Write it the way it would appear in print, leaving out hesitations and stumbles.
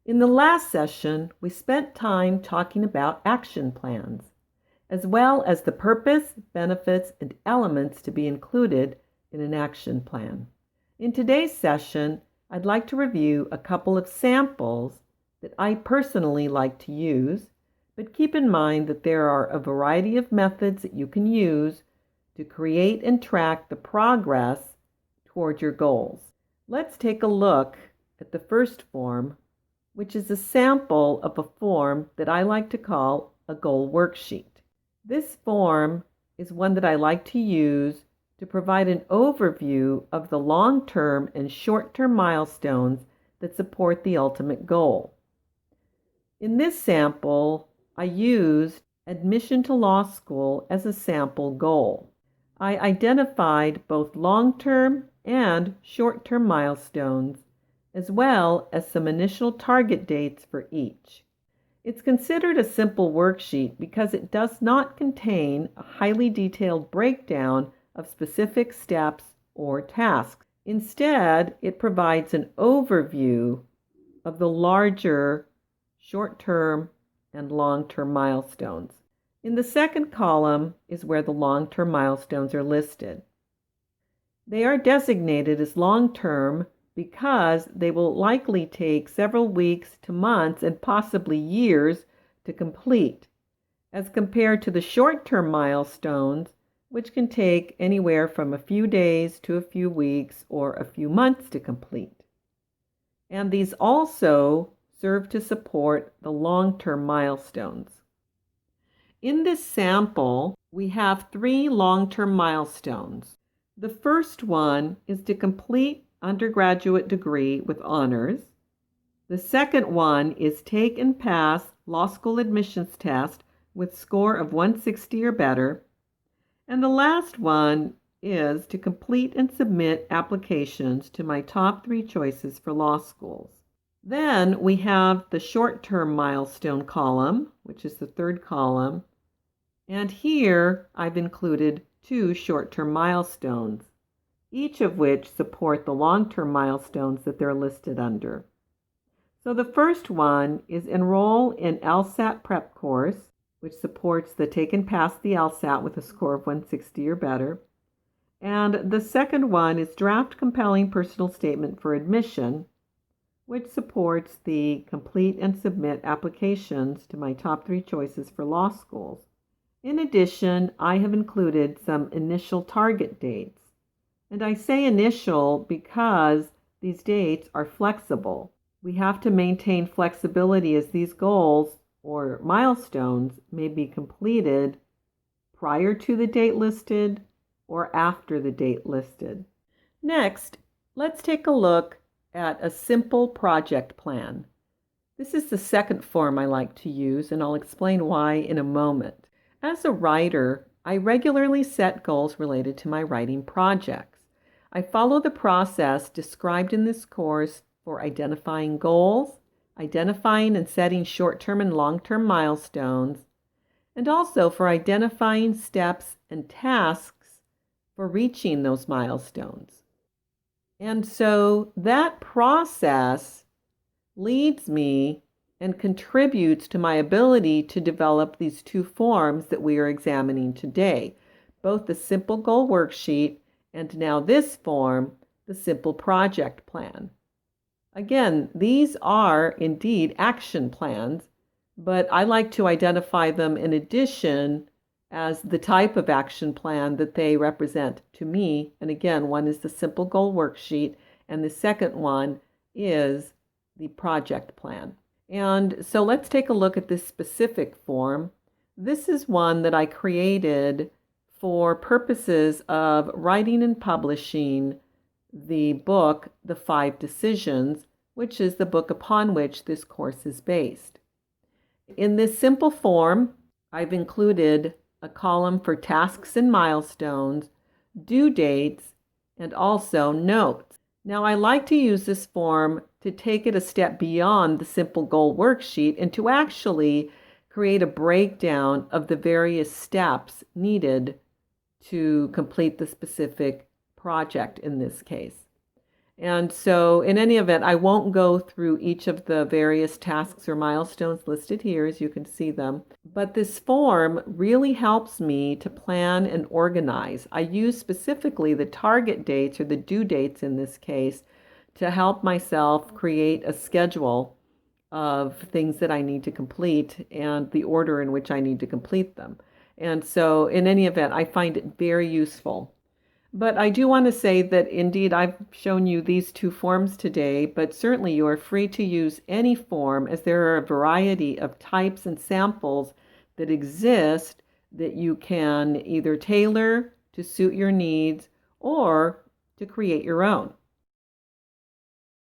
In the last session, we spent time talking about action plans, as well as the purpose, benefits, and elements to be included in an action plan. In today's session, I'd like to review a couple of samples that I personally like to use, but keep in mind that there are a variety of methods that you can use to create and track the progress toward your goals. Let's take a look at the first form, which is a sample of a form that I like to call a goal worksheet. This form is one that I like to use to provide an overview of the long-term and short-term milestones that support the ultimate goal. In this sample, I used admission to law school as a sample goal. I identified both long-term and short-term milestones, as well as some initial target dates for each. It's considered a simple worksheet because it does not contain a highly detailed breakdown of specific steps or tasks. Instead, it provides an overview of the larger short-term and long-term milestones. In the second column is where the long-term milestones are listed. They are designated as long-term because they will likely take several weeks to months and possibly years to complete, as compared to the short-term milestones, which can take anywhere from a few days to a few weeks or a few months to complete. And these also serve to support the long-term milestones. In this sample, we have 3 long-term milestones. The first one is to complete undergraduate degree with honors. The second one is take and pass law school admissions test with score of 160 or better. And the last one is to complete and submit applications to my top 3 choices for law schools. Then we have the short-term milestone column, which is the third column. And here I've included 2 short-term milestones, each of which support the long-term milestones that they're listed under. So the first one is enroll in LSAT prep course, which supports the take and pass the LSAT with a score of 160 or better. And the second one is draft compelling personal statement for admission, which supports the complete and submit applications to my top 3 choices for law schools. In addition, I have included some initial target dates. And I say initial because these dates are flexible. We have to maintain flexibility as these goals or milestones may be completed prior to the date listed or after the date listed. Next, let's take a look at a simple project plan. This is the second form I like to use, and I'll explain why in a moment. As a writer, I regularly set goals related to my writing projects. I follow the process described in this course for identifying goals, identifying and setting short-term and long-term milestones, and also for identifying steps and tasks for reaching those milestones. And so that process leads me and contributes to my ability to develop these 2 forms that we are examining today, both the simple goal worksheet and now this form, the simple project plan. Again, these are indeed action plans, but I like to identify them in addition as the type of action plan that they represent to me. And again, one is the simple goal worksheet, and the second one is the project plan. And so let's take a look at this specific form. This is one that I created for purposes of writing and publishing the book, The 5 Decisions, which is the book upon which this course is based. In this simple form, I've included a column for tasks and milestones, due dates, and also notes. Now, I like to use this form to take it a step beyond the simple goal worksheet and to actually create a breakdown of the various steps needed to complete the specific project in this case. And so, in any event, I won't go through each of the various tasks or milestones listed here, as you can see them. But this form really helps me to plan and organize. I use specifically the target dates, or the due dates in this case, to help myself create a schedule of things that I need to complete and the order in which I need to complete them. And so, in any event, I find it very useful. But I do want to say that indeed I've shown you these two forms today, but certainly you are free to use any form, as there are a variety of types and samples that exist that you can either tailor to suit your needs or to create your own.